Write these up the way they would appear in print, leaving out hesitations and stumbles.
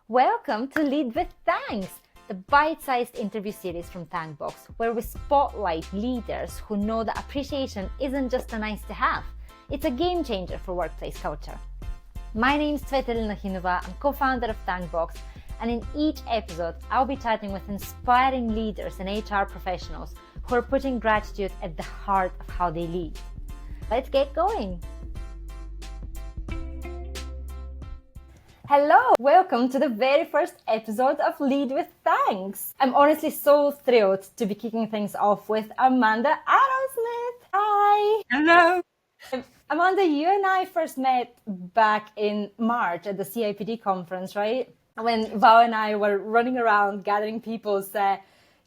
Welcome to Lead with Thanks, the bite-sized interview series from Thankbox, where we spotlight leaders who know that appreciation isn't just a nice to have, it's a game changer for workplace culture. My name is Tsvetelina Hinova, I'm co-founder of Thankbox, and in each episode, I'll be chatting with inspiring leaders and HR professionals who are putting gratitude at the heart of how they lead. Let's get going. Hello, welcome to the very first episode of Lead with Thanks. I'm honestly so thrilled to be kicking things off with Amanda Arrowsmith. Hi. Hello. Amanda, you and I first met back in March at the CIPD conference, right? When Val and I were running around gathering people's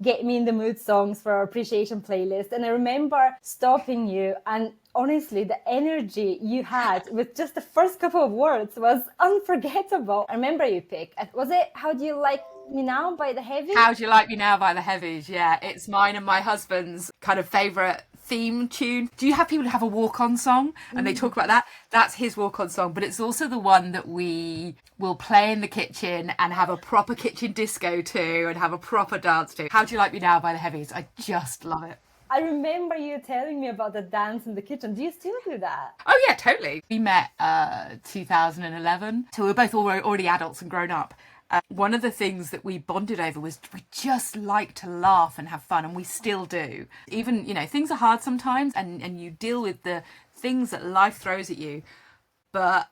Get Me in the Mood songs for our appreciation playlist. And I remember stopping you, and honestly, the energy you had with just the first couple of words was unforgettable. I remember you picked, was it How Do You Like Me Now by the Heavies? How Do You Like Me Now by the Heavies? Yeah, it's mine and my husband's kind of favourite theme tune. Do you have people who have a walk-on song and they talk about that? That's his walk-on song, but it's also the one that we will play in the kitchen and have a proper kitchen disco to and have a proper dance to. How Do You Like Me Now by the Heavies? I just love it. I remember you telling me about the dance in the kitchen. Do you still do that? Oh yeah, totally. We met 2011, so we were both already adults and grown up. One of the things that we bonded over was we just like to laugh and have fun, and we still do. Even, things are hard sometimes, and you deal with the things that life throws at you, but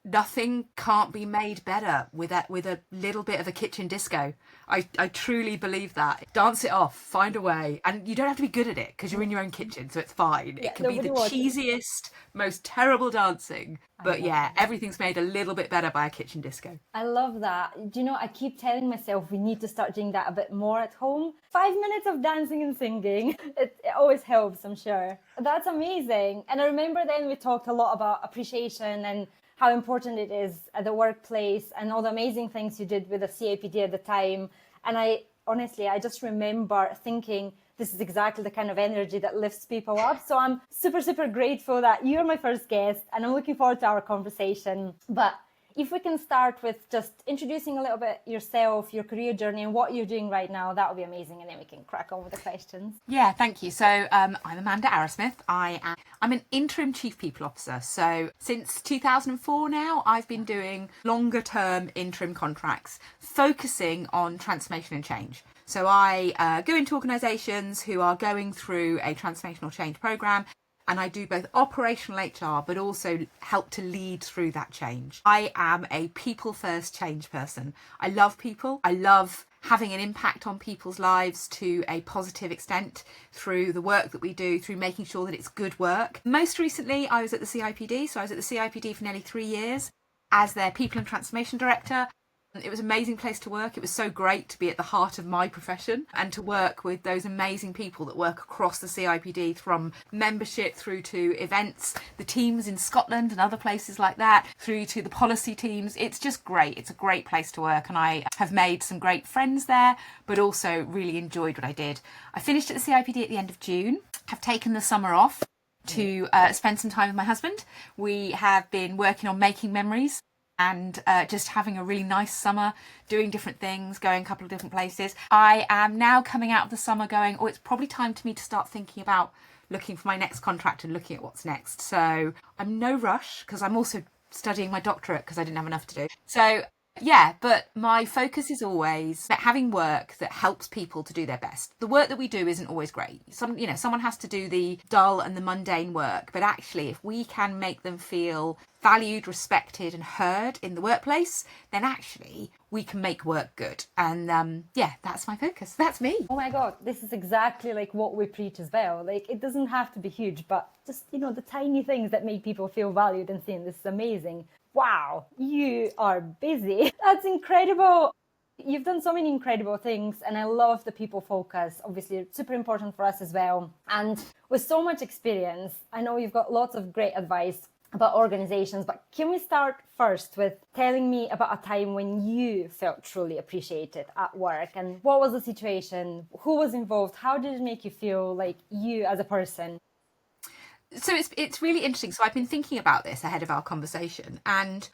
nothing can't be made better with a little bit of a kitchen disco. I truly believe that. Dance it off, find a way, and you don't have to be good at it because you're in your own kitchen, so it's fine. Yeah, it can be the cheesiest, most terrible dancing, but yeah, everything's made a little bit better by a kitchen disco. I love that. Do you know, I keep telling myself we need to start doing that a bit more at home. 5 minutes of dancing and singing. It always helps, I'm sure. That's amazing. And I remember then we talked a lot about appreciation and how important it is at the workplace and all the amazing things you did with the CIPD at the time. And I just remember thinking, this is exactly the kind of energy that lifts people up. So I'm super, super grateful that you're my first guest, and I'm looking forward to our conversation. But if we can start with just introducing a little bit yourself, your career journey, and what you're doing right now, that would be amazing. And then we can crack on with the questions. Yeah, thank you. So I'm Amanda Arrowsmith. I'm an interim chief people officer. So since 2004 now, I've been doing longer term interim contracts, focusing on transformation and change. So I go into organisations who are going through a transformational change programme, and I do both operational HR, but also help to lead through that change. I am a people-first change person. I love people. I love having an impact on people's lives to a positive extent through the work that we do, through making sure that it's good work. Most recently, I was at the CIPD. So I was at the CIPD for nearly 3 years as their People and Transformation Director. It was an amazing place to work. It was so great to be at the heart of my profession and to work with those amazing people that work across the CIPD, from membership through to events, the teams in Scotland and other places like that, through to the policy teams. It's just great. It's a great place to work, and I have made some great friends there, but also really enjoyed what I did. I finished at the CIPD at the end of June. Have taken the summer off to spend some time with my husband. We have been working on making memories and just having a really nice summer, doing different things, going a couple of different places. I am now coming out of the summer going, it's probably time to me to start thinking about looking for my next contract and looking at what's next. So I'm no rush, because I'm also studying my doctorate because I didn't have enough to do. So yeah, but my focus is always having work that helps people to do their best. The work that we do isn't always great. Someone has to do the dull and the mundane work, but actually if we can make them feel valued, respected and heard in the workplace, then actually we can make work good. And that's my focus. That's me. Oh my God, this is exactly like what we preach as well. Like, it doesn't have to be huge, but just, the tiny things that make people feel valued and seen. This is amazing. Wow, you are busy. That's incredible. You've done so many incredible things, and I love the people focus. Obviously, it's super important for us as well. And with so much experience, I know you've got lots of great advice about organizations, but can we start first with telling me about a time when you felt truly appreciated at work? And what was the situation? Who was involved? How did it make you feel, like you as a person? So it's really interesting. So I've been thinking about this ahead of our conversation, and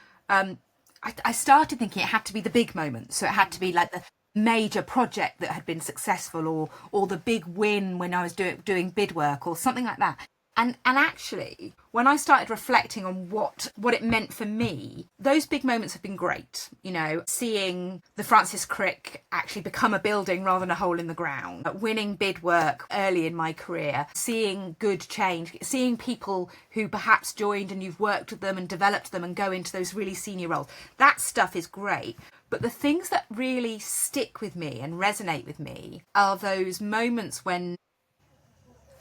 I started thinking it had to be the big moments. So it had to be like the major project that had been successful, or the big win when I was doing bid work or something like that. And actually, when I started reflecting on what it meant for me, those big moments have been great. You know, seeing the Francis Crick actually become a building rather than a hole in the ground, winning bid work early in my career, seeing good change, seeing people who perhaps joined and you've worked with them and developed them and go into those really senior roles. That stuff is great. But the things that really stick with me and resonate with me are those moments when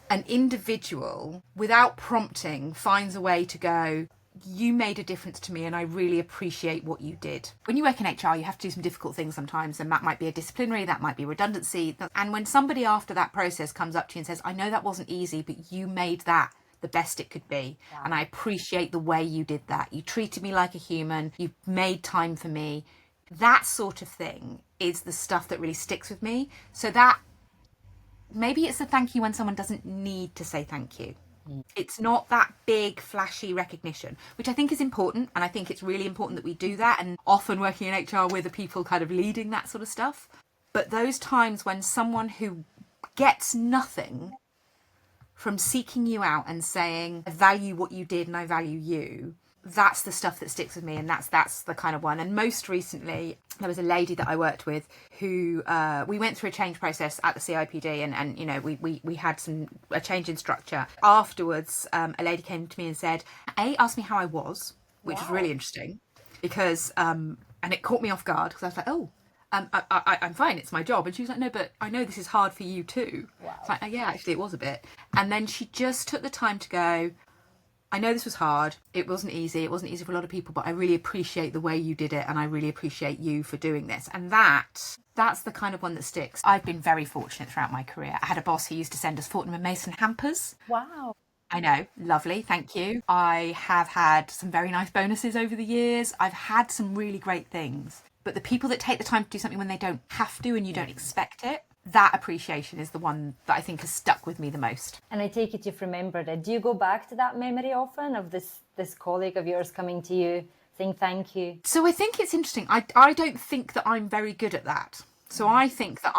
an individual, without prompting, finds a way to go, you made a difference to me and I really appreciate what you did. When you work in HR, you have to do some difficult things sometimes, and that might be a disciplinary, that might be redundancy. And when somebody after that process comes up to you and says, I know that wasn't easy, but you made that the best it could be. Wow. And I appreciate the way you did that. You treated me like a human. You made time for me. That sort of thing is the stuff that really sticks with me. So that maybe it's a thank you when someone doesn't need to say thank you. It's not that big flashy recognition, which I think is important, and I think it's really important that we do that, and often working in HR we're the people kind of leading that sort of stuff. But those times when someone who gets nothing from seeking you out and saying I value what you did and I value you, that's the stuff that sticks with me, and that's the kind of one. And most recently there was a lady that I worked with who we went through a change process at the CIPD, and you know we had a change in structure. Afterwards a lady came to me and said, asked me how I was, which was really interesting because and it caught me off guard because I was like, I'm fine, it's my job. And she was like, no, but I know this is hard for you too. Wow. It's like, oh, yeah, actually it was a bit. And then she just took the time to go, I know this was hard. It wasn't easy. It wasn't easy for a lot of people, but I really appreciate the way you did it. And I really appreciate you for doing this. And that's the kind of one that sticks. I've been very fortunate throughout my career. I had a boss who used to send us Fortnum & Mason hampers. Wow. I know. Lovely. Thank you. I have had some very nice bonuses over the years. I've had some really great things. But the people that take the time to do something when they don't have to and you don't expect it, that appreciation is the one that I think has stuck with me the most. And I take it you've remembered it. Do you go back to that memory often of this colleague of yours coming to you saying thank you? So I think it's interesting. I don't think that I'm very good at that. So I think that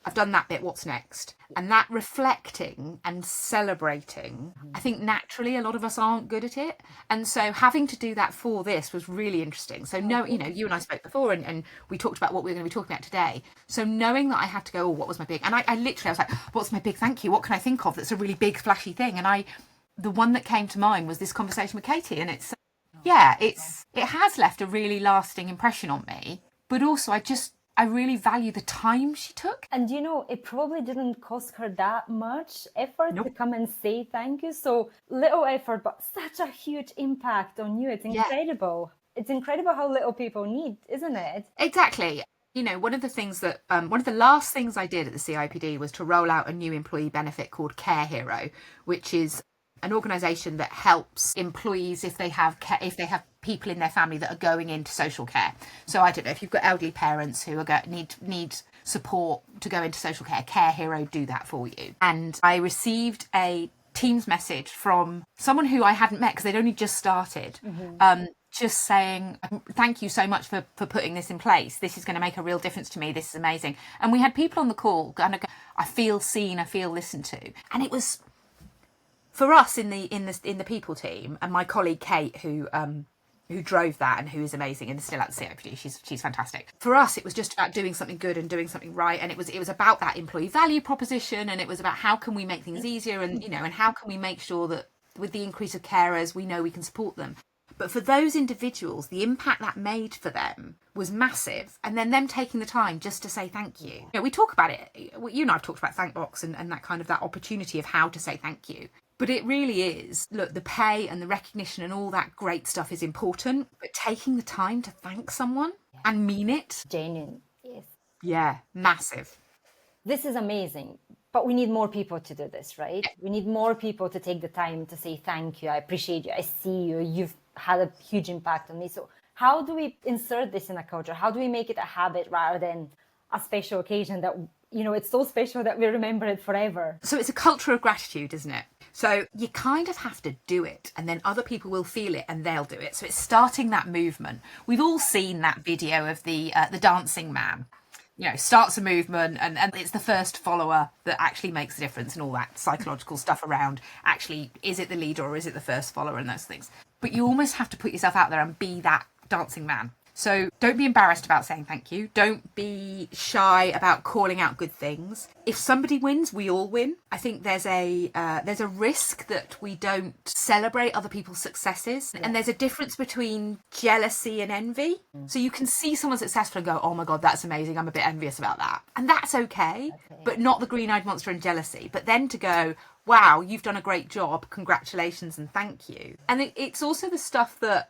I've done that bit, what's next? And that reflecting and celebrating, I think naturally a lot of us aren't good at it. And so having to do that for this was really interesting. So you and I spoke before and we talked about what we're going to be talking about today. So knowing that I had to go, what was my big, and I was like, what's my big thank you? What can I think of that's a really big flashy thing? And the one that came to mind was this conversation with Katie. And it has left a really lasting impression on me. But also I really value the time she took. And it probably didn't cost her that much effort to come and say thank you. So little effort, but such a huge impact on you. It's incredible. Yeah. It's incredible how little people need, isn't it? Exactly. One of the things that, one of the last things I did at the CIPD was to roll out a new employee benefit called Care Hero, which is an organisation that helps employees if they have people in their family that are going into social care. So I don't know if you've got elderly parents who are need support to go into social care. Care Hero do that for you. And I received a Teams message from someone who I hadn't met because they'd only just started. Mm-hmm. Just saying, thank you so much for putting this in place. This is going to make a real difference to me. This is amazing. And we had people on the call kind of go, I feel seen, I feel listened to. And it was for us in the people team, and my colleague Kate, who drove that and who is amazing and is still at the CIPD. She's fantastic. For us, it was just about doing something good and doing something right, and it was about that employee value proposition, and it was about how can we make things easier, and and how can we make sure that with the increase of carers, we know we can support them. But for those individuals, the impact that made for them was massive. And then them taking the time just to say thank you. We talk about it. You and I have talked about Thankbox and that kind of that opportunity of how to say thank you. But it really is, look, the pay and the recognition and all that great stuff is important. But taking the time to thank someone and mean it. Genuine, yes. Yeah, massive. This is amazing. But we need more people to do this, right? Yeah. We need more people to take the time to say thank you. I appreciate you. I see you. You've had a huge impact on me. So how do we insert this in a culture? How do we make it a habit rather than a special occasion that, it's so special that we remember it forever? So it's a culture of gratitude, isn't it? So you kind of have to do it, and then other people will feel it and they'll do it. So it's starting that movement. We've all seen that video of the dancing man. You know, starts a movement, and it's the first follower that actually makes a difference, and all that psychological stuff around actually, is it the leader or is it the first follower, and those things. But you almost have to put yourself out there and be that dancing man. So don't be embarrassed about saying thank you. Don't be shy about calling out good things. If somebody wins, we all win. I think there's a risk that we don't celebrate other people's successes. Yeah. And there's a difference between jealousy and envy. So you can see someone successful and go, oh my God, that's amazing. I'm a bit envious about that. And that's okay. But not the green-eyed monster and jealousy. But then to go, wow, you've done a great job. Congratulations and thank you. And it's also the stuff that...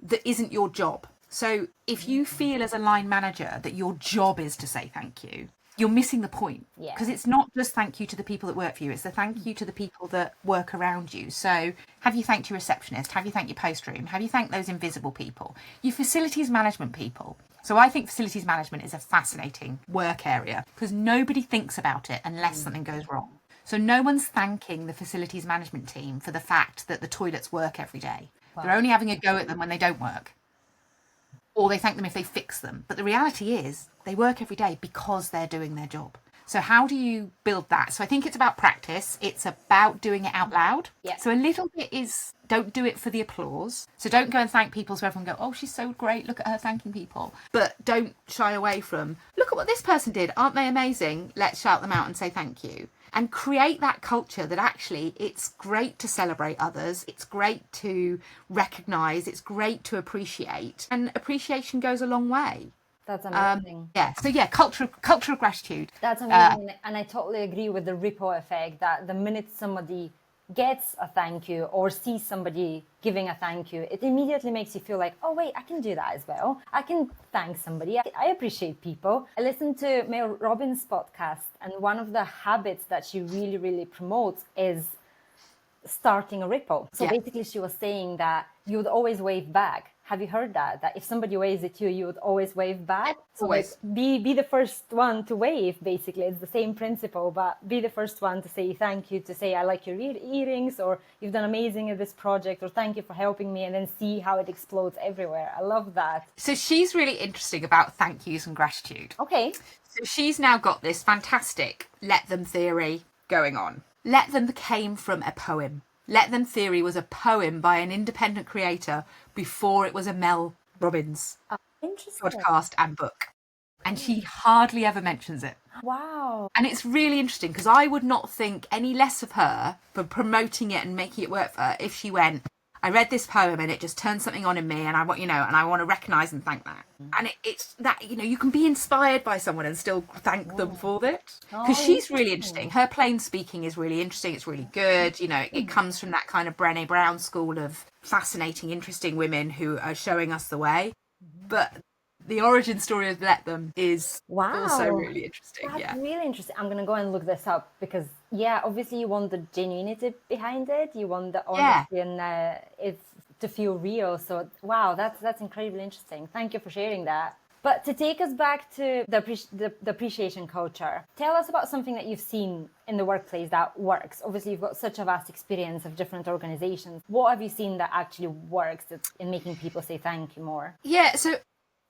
that isn't your job. So if you feel as a line manager that your job is to say thank you, you're missing the point. Because it's not just thank you to the people that work for you, it's the thank you to the people that work around you. So have you thanked your receptionist? Have you thanked your post room? Have you thanked those invisible people? Your facilities management people. So I think facilities management is a fascinating work area because nobody thinks about it unless something goes wrong. So no one's thanking the facilities management team for the fact that the toilets work every day. Wow. They're only having a go at them when they don't work. Or they thank them if they fix them. But the reality is they work every day because they're doing their job. So how do you build that? So I think it's about practice. It's about doing it out loud. Yeah. So a little bit is don't do it for the applause. So don't go and thank people so everyone go, oh, she's so great. Look at her thanking people. But don't shy away from, look at what this person did. Aren't they amazing? Let's shout them out and say thank you. And create that culture that actually it's great to celebrate others. It's great to recognise. It's great to appreciate. And appreciation goes a long way. That's amazing. Culture of gratitude. That's amazing. And I totally agree with the ripple effect that the minute somebody gets a thank you or sees somebody giving a thank you, it immediately makes you feel like, oh wait, I can do that as well. I can thank somebody. I appreciate people. I listened to Mel Robbins' podcast, and one of the habits that she really, really promotes is starting a ripple. So basically she was saying that you would always wave back. Have you heard that? That if somebody waves at you, you would always wave back? So always. Like, be the first one to wave, basically. It's the same principle, but be the first one to say thank you, to say I like your earrings, or you've done amazing at this project, or thank you for helping me, and then see how it explodes everywhere. I love that. So she's really interesting about thank yous and gratitude. Okay. So she's now got this fantastic let them theory going on. Let them came from a poem. Let Them theory was a poem by an independent creator before it was a Mel Robbins podcast and book. And she hardly ever mentions it. Wow. And it's really interesting because I would not think any less of her for promoting it and making it work for her if she went, I read this poem and it just turned something on in me and I want, and I want to recognise and thank that. And it's that, you can be inspired by someone and still thank them for it. Because she's really interesting. Her plain speaking is really interesting. It's really good. It comes from that kind of Brené Brown school of fascinating, interesting women who are showing us the way. But the origin story of Let Them is also really interesting. That's really interesting. I'm going to go and look this up because, obviously you want the genuinity behind it. You want the honesty and it's to feel real. So, wow, that's incredibly interesting. Thank you for sharing that. But to take us back to the appreciation culture, tell us about something that you've seen in the workplace that works. Obviously, you've got such a vast experience of different organizations. What have you seen that actually works in making people say thank you more? Yeah, so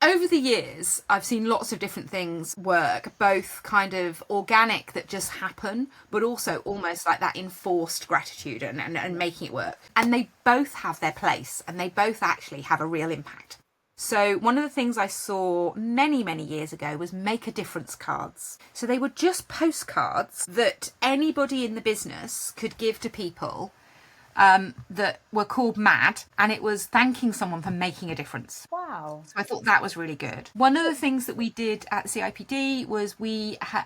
over the years, I've seen lots of different things work, both kind of organic that just happen, but also almost like that enforced gratitude and making it work. And they both have their place and they both actually have a real impact. So one of the things I saw many, many years ago was make a difference cards. So they were just postcards that anybody in the business could give to people that were called MAD, and it was thanking someone for making a difference. Wow. So I thought that was really good. One of the things that we did at CIPD was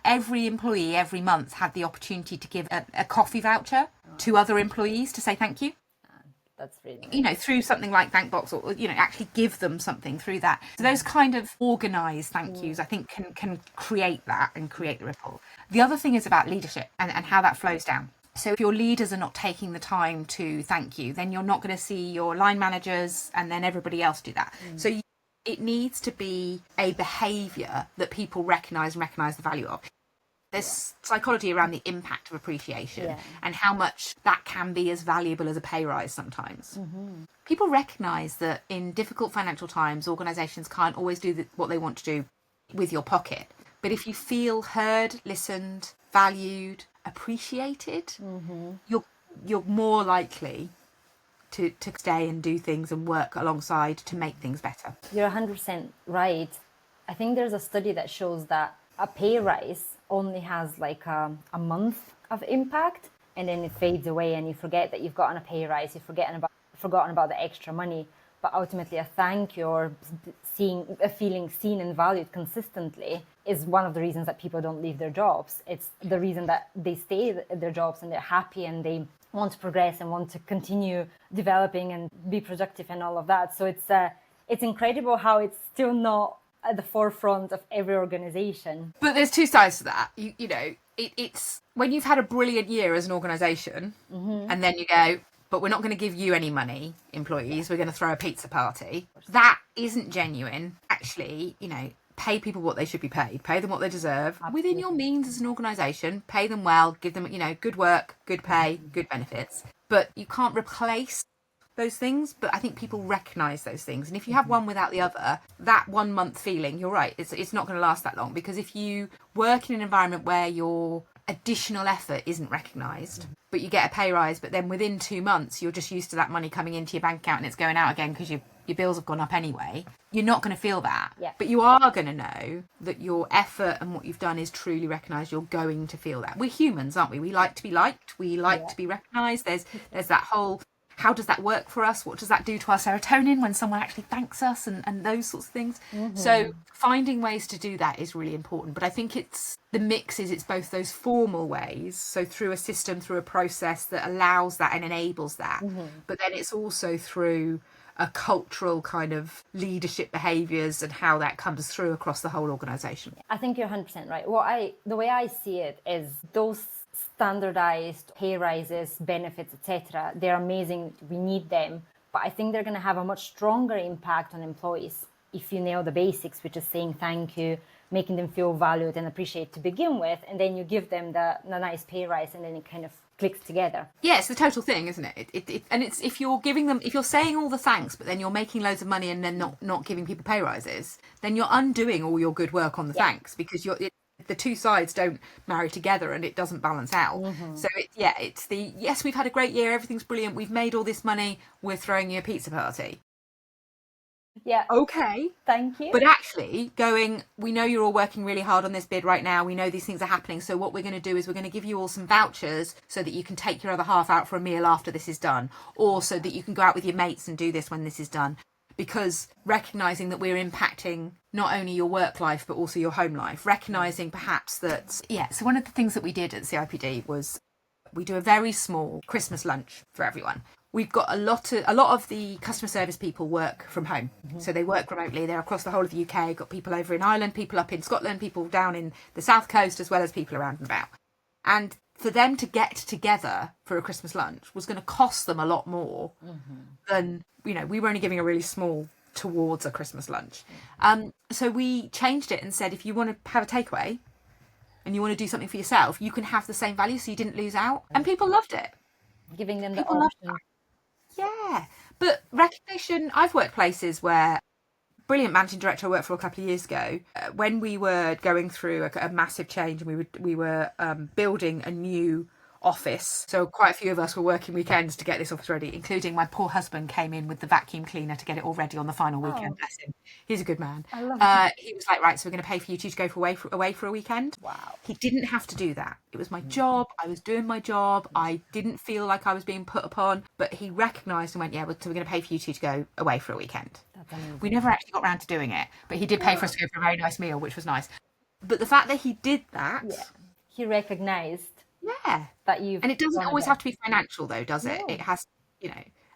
every employee every month had the opportunity to give a coffee voucher to other employees to say thank you. That's really nice. Through something like Thankbox, or actually give them something through that. So those kind of organised thank yous, I think, can create that and create the ripple. The other thing is about leadership and how that flows down. So if your leaders are not taking the time to thank you, then you're not going to see your line managers and then everybody else do that. So it needs to be a behaviour that people recognise the value of. There's psychology around the impact of appreciation Yeah. and how much that can be as valuable as a pay rise sometimes. People recognise that in difficult financial times, organisations can't always do what they want to do with your pocket. But if you feel heard, listened, valued, appreciated, you're more likely to stay and do things and work alongside to make things better. You're 100% right. I think there's a study that shows that a pay rise only has like a month of impact, and then it fades away and you forget that you've gotten a pay rise, you've forgotten about the extra money. But ultimately, a thank you or feeling seen and valued consistently is one of the reasons that people don't leave their jobs. It's the reason that they stay at their jobs and they're happy and they want to progress and want to continue developing and be productive and all of that. So it's incredible how it's still not at the forefront of every organization. But there's two sides to that. You know, it's when you've had a brilliant year as an organisation, and then you go, but we're not going to give you any money, employees. We're going to throw a pizza party. That isn't genuine. Actually, you know, pay people what they should be paid. Pay them what they deserve. Within your means as an organisation, pay them well, give them, you know, good work, good pay, good benefits. But you can't replace those things. But I think people recognise those things. And if you have one without the other, that 1 month feeling, you're right, it's not going to last that long. Because if you work in an environment where your additional effort isn't recognised, but you get a pay rise, but then within 2 months you're just used to that money coming into your bank account and it's going out again because your bills have gone up anyway, you're not going to feel that. Yeah. But you are going to know that your effort and what you've done is truly recognised. You're going to feel that. We're humans, aren't we? We like to be liked. We like to be recognised. There's that whole, how does that work for us? What does that do to our serotonin when someone actually thanks us and those sorts of things? So finding ways to do that is really important. But I think it's both those formal ways, so through a system, through a process that allows that and enables that. But then it's also through a cultural kind of leadership behaviours and how that comes through across the whole organisation. I think you're 100% right. The way I see it is those standardized pay rises, benefits, etc. They're amazing. We need them, but I think they're going to have a much stronger impact on employees if you nail the basics, which is saying thank you, making them feel valued and appreciated to begin with, and then you give them the nice pay rise, and then it kind of clicks together. Yeah, it's the total thing, isn't it? And it's if you're saying all the thanks, but then you're making loads of money and then not giving people pay rises, then you're undoing all your good work on the thanks, because the two sides don't marry together and it doesn't balance out. So it's yes, we've had a great year, everything's brilliant, we've made all this money, we're throwing you a pizza party. Yeah. Okay. Thank you. But actually we know you're all working really hard on this bid right now. We know these things are happening. So what we're going to do is we're going to give you all some vouchers so that you can take your other half out for a meal after this is done, or so that you can go out with your mates and do this when this is done. Because recognising that we're impacting not only your work life, but also your home life. Recognising perhaps that, so one of the things that we did at CIPD was we do a very small Christmas lunch for everyone. We've got a lot of the customer service people work from home. So they work remotely. They're across the whole of the UK. Got people over in Ireland, people up in Scotland, people down in the South Coast, as well as people around and about. And for them to get together for a Christmas lunch was going to cost them a lot more than, we were only giving a really small towards a Christmas lunch. So we changed it and said, if you want to have a takeaway and you want to do something for yourself, you can have the same value, so you didn't lose out. And people loved it. Giving them the People loved option. that. Yeah, but recognition, I've worked places where, brilliant managing director I worked for a couple of years ago, when we were going through a massive change and we were building a new office. So quite a few of us were working weekends to get this office ready, including my poor husband came in with the vacuum cleaner to get it all ready on the final weekend. Bless him. He's a good man. I love it. He was like, right, so we're going to pay for you two to go away for a weekend. Wow. He didn't have to do that. It was my job. I was doing my job. I didn't feel like I was being put upon, but he recognised and went, so we're going to pay for you two to go away for a weekend. That's amazing. We never actually got around to doing it, but he did pay for us to go for a very nice meal, which was nice. But the fact that he did that, he recognized that you've, and it doesn't always have to be financial though, does it? No. It has,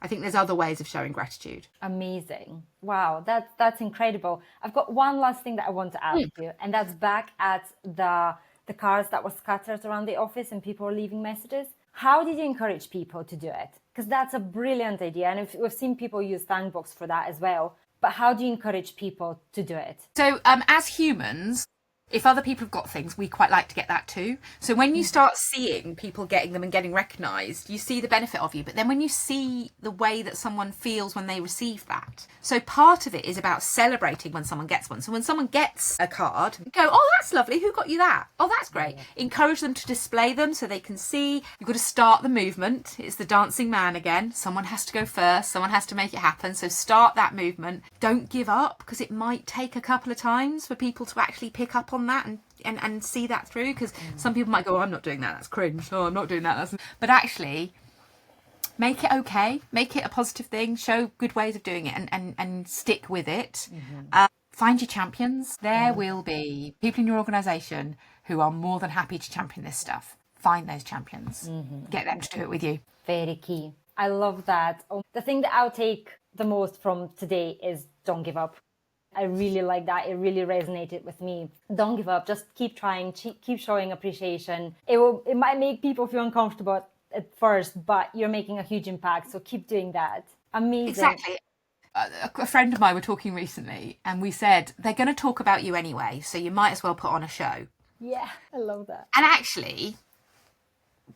I think there's other ways of showing gratitude. Amazing. Wow, that's incredible. I've got one last thing that I want to ask you, and that's back at the cards that were scattered around the office and people were leaving messages. How did you encourage people to do it? Because that's a brilliant idea, and we've seen people use Thankbox for that as well. But how do you encourage people to do it? So as humans, if other people have got things, we quite like to get that too. So when you start seeing people getting them and getting recognised, you see the benefit of you. But then when you see the way that someone feels when they receive that, so part of it is about celebrating when someone gets one. So when someone gets a card, go, oh, that's lovely. Who got you that? Oh, that's great. Encourage them to display them so they can see. You've got to start the movement. It's the dancing man again. Someone has to go first. Someone has to make it happen. So start that movement. Don't give up, because it might take a couple of times for people to actually pick up on that and see that through, because some people might go, oh, I'm not doing that, that's cringe. Oh, I'm not doing that. But actually, make it okay, make it a positive thing, show good ways of doing it, and stick with it. Find your champions. There will be people in your organisation who are more than happy to champion this stuff. Find those champions. Get them to do it with you. Very key. I love that. The thing that I'll take the most from today is don't give up. I really like that. It really resonated with me. Don't give up. Just keep trying. Keep showing appreciation. It might make people feel uncomfortable at first, but you're making a huge impact. So keep doing that. Amazing. Exactly. A friend of mine were talking recently, and we said they're going to talk about you anyway, so you might as well put on a show. Yeah, I love that. And actually,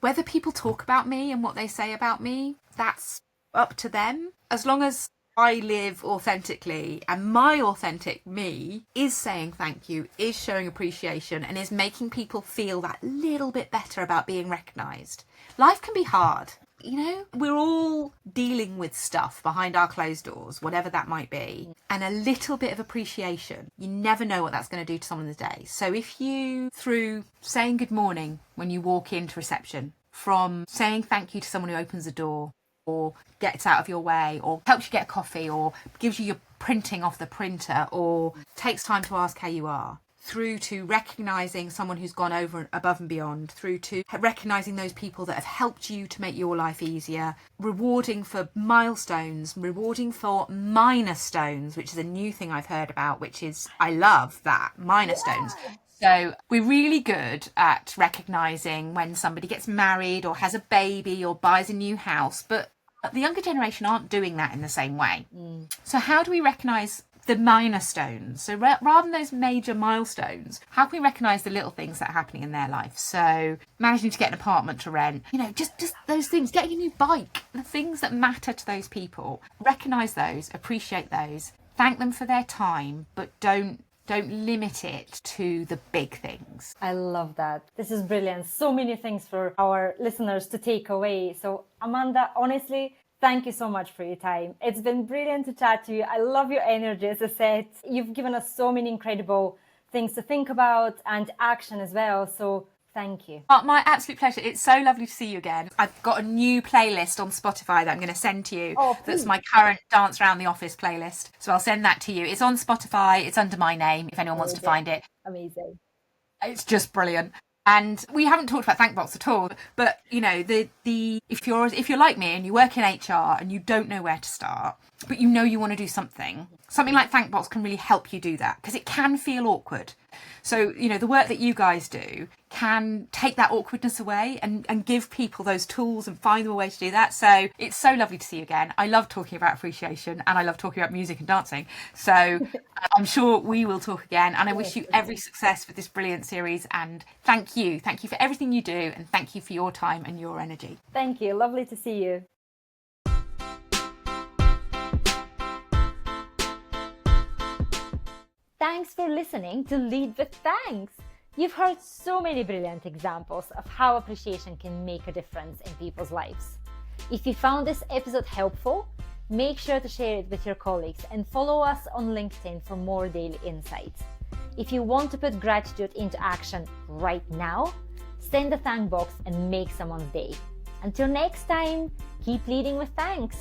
whether people talk about me and what they say about me, that's up to them. As long as I live authentically, and my authentic me is saying thank you, is showing appreciation, and is making people feel that little bit better about being recognised. Life can be hard. You know, we're all dealing with stuff behind our closed doors, whatever that might be. And a little bit of appreciation, you never know what that's going to do to someone's day. So if you, through saying good morning when you walk into reception, from saying thank you to someone who opens the door, or gets out of your way, or helps you get a coffee, or gives you your printing off the printer, or takes time to ask how you are, through to recognising someone who's gone over and above and beyond, through to recognising those people that have helped you to make your life easier, rewarding for milestones, rewarding for minor stones, which is a new thing I've heard about, which is, I love that, minor stones. So we're really good at recognising when somebody gets married or has a baby or buys a new house, but the younger generation aren't doing that in the same way. So how do we recognise the minor stones? So rather than those major milestones, how can we recognise the little things that are happening in their life? So managing to get an apartment to rent, you know, just those things, getting a new bike, the things that matter to those people. Recognise those, appreciate those, thank them for their time, but don't limit it to the big things. I love that. This is brilliant. So many things for our listeners to take away. So Amanda, honestly, thank you so much for your time. It's been brilliant to chat to you. I love your energy. As I said, you've given us so many incredible things to think about and action as well. So thank you. Oh, my absolute pleasure. It's so lovely to see you again. I've got a new playlist on Spotify that I'm going to send to you. Oh, that's my current Dance Around the Office playlist. So I'll send that to you. It's on Spotify. It's under my name if anyone wants to find it. Amazing. It's just brilliant. And we haven't talked about Thankbox at all, but you know, the if you're like me and you work in HR and you don't know where to start, but you know you want to do something like Thankbox can really help you do that, because it can feel awkward. So, you know, the work that you guys do can take that awkwardness away and give people those tools and find them a way to do that. So it's so lovely to see you again. I love talking about appreciation, and I love talking about music and dancing. So I'm sure we will talk again, and I wish you every success with this brilliant series. And thank you for everything you do, and thank you for your time and your energy. Thank you. Lovely to see you. Thanks for listening to Lead with Thanks. You've heard so many brilliant examples of how appreciation can make a difference in people's lives. If you found this episode helpful, make sure to share it with your colleagues and follow us on LinkedIn for more daily insights. If you want to put gratitude into action right now, send a thank box and make someone's day. Until next time, keep leading with thanks.